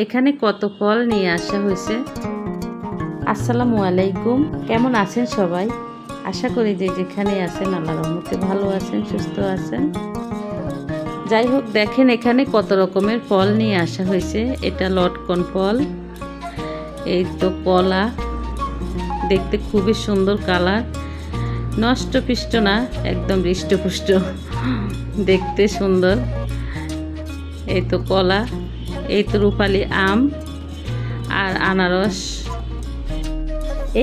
এখানে কত ফল নিয়ে আসা হয়েছে। আসসালামু আলাইকুম, কেমন আছেন সবাই? আশা করি যে যেখানে আছেন আল্লাহর রহমতে ভালো আছেন, সুস্থ আছেন। যাই হোক, দেখেন এখানে কত রকমের ফল নিয়ে আসা হয়েছে। এটা লটকন ফল, এই তো কলা, দেখতে খুবই সুন্দর কালার, নষ্ট পিষ্ট না, একদম হৃষ্টপুষ্ট, দেখতে সুন্দর। এই তো কলা, এই তো রূপালি আম আর আনারস।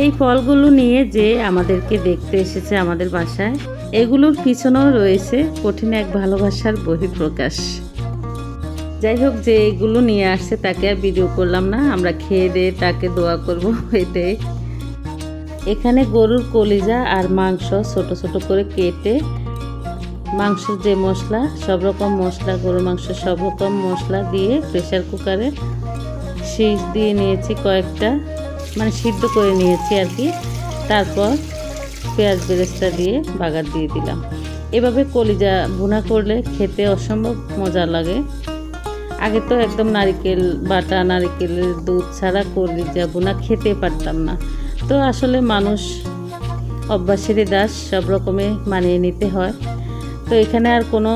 এই ফলগুলো নিয়ে যে আমাদেরকে দেখতে এসেছে আমাদের বাসায়, এগুলোর পিছনেও রয়েছে কঠিন এক ভালোবাসার বহিঃপ্রকাশ। যাই হোক, যে এগুলো নিয়ে আসছে তাকে আর ভিডিও করলাম না, আমরা খেয়ে দিয়ে তাকে দোয়া করব এটাই। এখানে গরুর কলিজা আর মাংস ছোট ছোট করে কেটে, মাংসের যে মশলা, সব রকম মশলা, গরুর মাংস সব রকম মশলা দিয়ে প্রেসার কুকারে শীষ দিয়ে নিয়েছি কয়েকটা, মানে সিদ্ধ করে নিয়েছি আর কি। তারপর পেঁয়াজ বেরেস্তা দিয়ে বাগার দিয়ে দিলাম। এভাবে কলিজা ভুনা করলে খেতে অসম্ভব মজা লাগে। আগে তো একদম নারকেল বাটা, নারকেলের দুধ ছাড়া কলিজা ভুনা খেতে পারতাম না। তো আসলে মানুষ অভ্যাসেরই দাস, সব রকমে মানিয়ে নিতে হয়। তো এখানে আর কোনো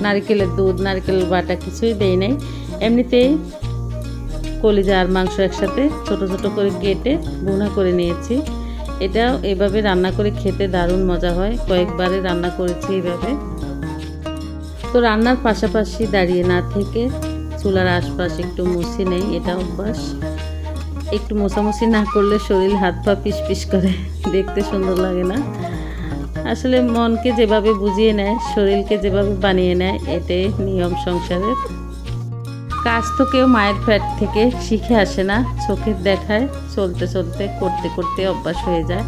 নারকেলের দুধ, নারকেল বাটা কিছুই দেই নাই, এমনিতেই কলিজা আর মাংস একসাথে ছোট ছোট করে কেটে ভুনা করে নিয়েছি। এটাও এভাবে রান্না করে খেতে দারুণ মজা হয়, কয়েকবারে রান্না করেছি এভাবে। তো রান্নার পাশাপাশি দাঁড়িয়ে না থেকে চুলার আশপাশ একটু মুছে নেই, এটা অভ্যাস। একটু মোছামুছি না করলে শরীর হাত পা পিস পিস করে, দেখতে সুন্দর লাগে না। আসলে মনকে যেভাবে বুঝিয়ে নেয়, শরীরকে যেভাবে বানিয়ে নেয়, এটাই নিয়ম সংসারের। কাজ তো কেউ মায়ের পেট থেকে শিখে আসে না, চোখের দেখায় চলতে চলতে করতে করতে অভ্যাস হয়ে যায়।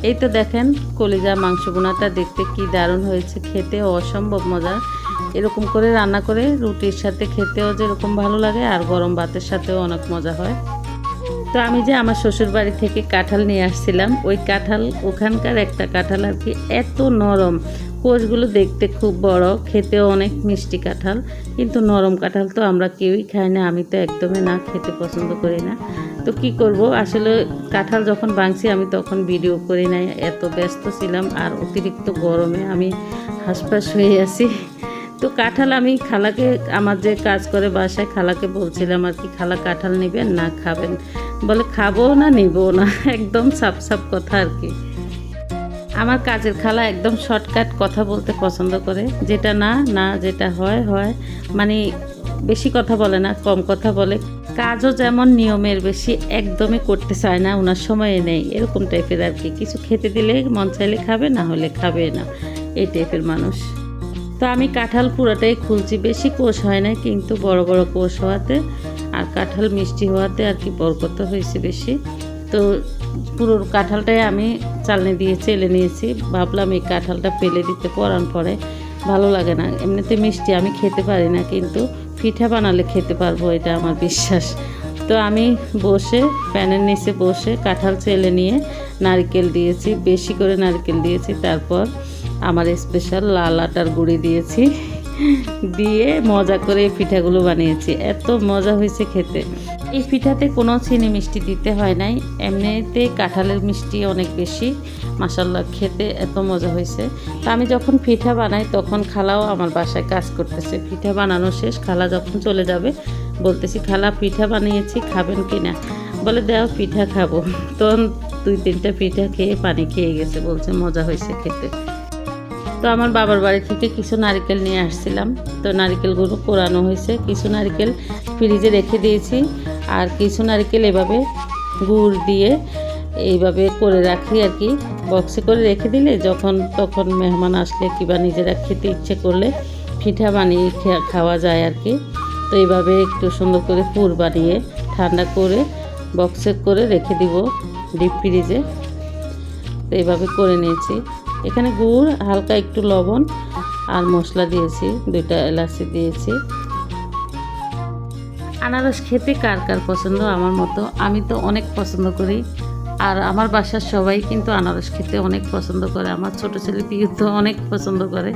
এই তো দেখেন কলিজা মাংস বোনাটা দেখতে কি দারুণ হয়েছে, খেতেও অসম্ভব মজা। এরকম করে রান্না করে রুটির সাথে খেতেও যেরকম ভালো লাগে, আর গরম ভাতের সাথেও অনেক মজা হয়। তো আমি যে আমার শ্বশুর বাড়ি থেকে কাঁঠাল নিয়ে আসছিলাম, ওই কাঁঠাল, ওখানকার একটা কাঁঠাল আর কি, এত নরম, কোষগুলো দেখতে খুব বড়, খেতেও অনেক মিষ্টি কাঁঠাল, কিন্তু নরম কাঁঠাল তো আমরা কেউই খাই না, আমি তো একদমই না, খেতে পছন্দ করি না। তো কি করব, আসলে কাঁঠাল যখন ভাঙছি আমি তখন ভিডিও করি নাই, এত ব্যস্ত ছিলাম, আর অতিরিক্ত গরমে আমি হাঁসফাঁস হয়ে আছি। তো কাঁঠাল আমি খালাকে, আমার যে কাজ করে বাসায়, খালাকে বলছিলাম আর কি, খালা কাঁঠাল নেবেন না খাবেন? বলে খাবো না, নিবো না, একদম সাপ সাপ কথা আর কি। আমার কাজের খালা একদম শর্টকাট কথা বলতে পছন্দ করে, যেটা না না, যেটা হয় হয়, মানে বেশি কথা বলে না, কম কথা বলে। কাজও যেমন নিয়মের বেশি, একদমই করতে চায় না, ওনার সময় নেই, এরকম টাইপের আর কি। কিছু খেতে দিলে মন চাইলে খাবে, না হলে খাবে না, এই টাইপের মানুষ। তো আমি কাঁঠাল পুরোটাই খুলছি, বেশি কোষ হয় না, কিন্তু বড় বড় কোষ হওয়াতে আর কাঁঠাল মিষ্টি হওয়াতে আর কি বরকত হয়েছে বেশি। তো পুরো কাঁঠালটাই আমি চালনি দিয়ে চেলে নিয়েছি, ভাবলাম এই কাঁঠালটা ফেলে দিতে পরান পরে ভালো লাগে না, এমনিতে মিষ্টি আমি খেতে পারি না, কিন্তু পিঠা বানালে খেতে পারবো, এটা আমার বিশ্বাস। তো আমি বসে প্যানের নিচে বসে কাঁঠাল চেলে নিয়ে নারকেল দিয়েছি, বেশি করে নারকেল দিয়েছি, তারপর আমার স্পেশাল লাল আটার গুঁড়ি দিয়েছি, দিয়ে মজা করে এই পিঠাগুলো বানিয়েছি, এত মজা হয়েছে খেতে। এই পিঠাতে কোনো চিনি মিষ্টি দিতে হয় নাই, এমনিতে কাঁঠালের মিষ্টি অনেক বেশি, মাশাল্লাহ খেতে এত মজা হয়েছে। তো আমি যখন পিঠা বানাই তখন খালাও আমার বাসায় কাজ করতেছে, পিঠা বানানো শেষ, খালা যখন চলে যাবে বলতেছি, খালা পিঠা বানিয়েছি, খাবেন কি না? বলে দাও, পিঠা খাবো। তখন 2-3টা পিঠা খেয়ে পানি খেয়ে গেছে, বলছে মজা হয়েছে খেতে। তো আমার বাবার বাড়ি থেকে কিছু নারকেল নিয়ে আসছিলাম, তো নারকেলগুলো কোরানো হয়েছে, কিছু নারকেল ফ্রিজে রেখে দিয়েছি, আর কিছু নারকেল এভাবে গুড় দিয়ে এইভাবে করে রাখি আর কি, বক্সে করে রেখে দিলে যখন তখন মেহমান আসলে কিংবা নিজেরা খেতে ইচ্ছে করলে পিঠা বানিয়ে খাওয়া যায় আর কি। তো এইভাবে একটু সুন্দর করে পুর বানিয়ে ঠান্ডা করে বক্সে করে রেখে দিব ডিপ ফ্রিজে। তো এইভাবে করে নিয়েছি। এখানে গুড়, হালকা একটু লবণ আর মশলা দিয়েছি, 2টা এলাচি দিয়েছি। আনারস খেতে কার কার পছন্দ আমার মতো, আমি তো অনেক পছন্দ করি, আর আমার বাসার সবাই কিন্তু আনারস খেতে অনেক পছন্দ করে, আমার ছোটো ছেলে পিউ তো অনেক পছন্দ করে।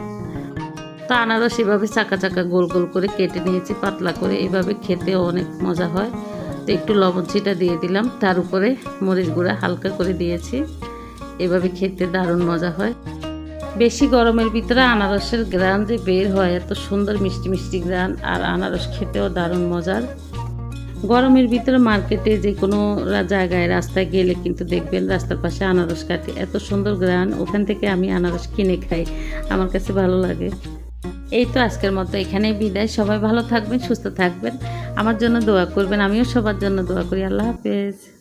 তো আনারস এভাবে চাকা চাকা গোল গোল করে কেটে নিয়েছি পাতলা করে, এভাবে খেতেও অনেক মজা হয়। তো একটু লবণ ছিটা দিয়ে দিলাম, তার উপরে মরিচ গুঁড়া হালকা করে দিয়েছি। এভাবে খেতে দারুণ মজা হয়। বেশি গরমের ভিতরে আনারসের গ্রান যে বের হয়, এত সুন্দর মিষ্টি মিষ্টি গ্রান, আর আনারস খেতেও দারুণ মজার। গরমের ভিতরে মার্কেটে যে কোনো জায়গায় রাস্তায় গেলে কিন্তু দেখবেন রাস্তার পাশে আনারস কাটে, এত সুন্দর গ্রান, ওখান থেকে আমি আনারস কিনে খাই, আমার কাছে ভালো লাগে। এই তো আজকের মতো এখানেই বিদায়। সবাই ভালো থাকবেন, সুস্থ থাকবেন, আমার জন্য দোয়া করবেন, আমিও সবার জন্য দোয়া করি। আল্লাহ হাফেজ।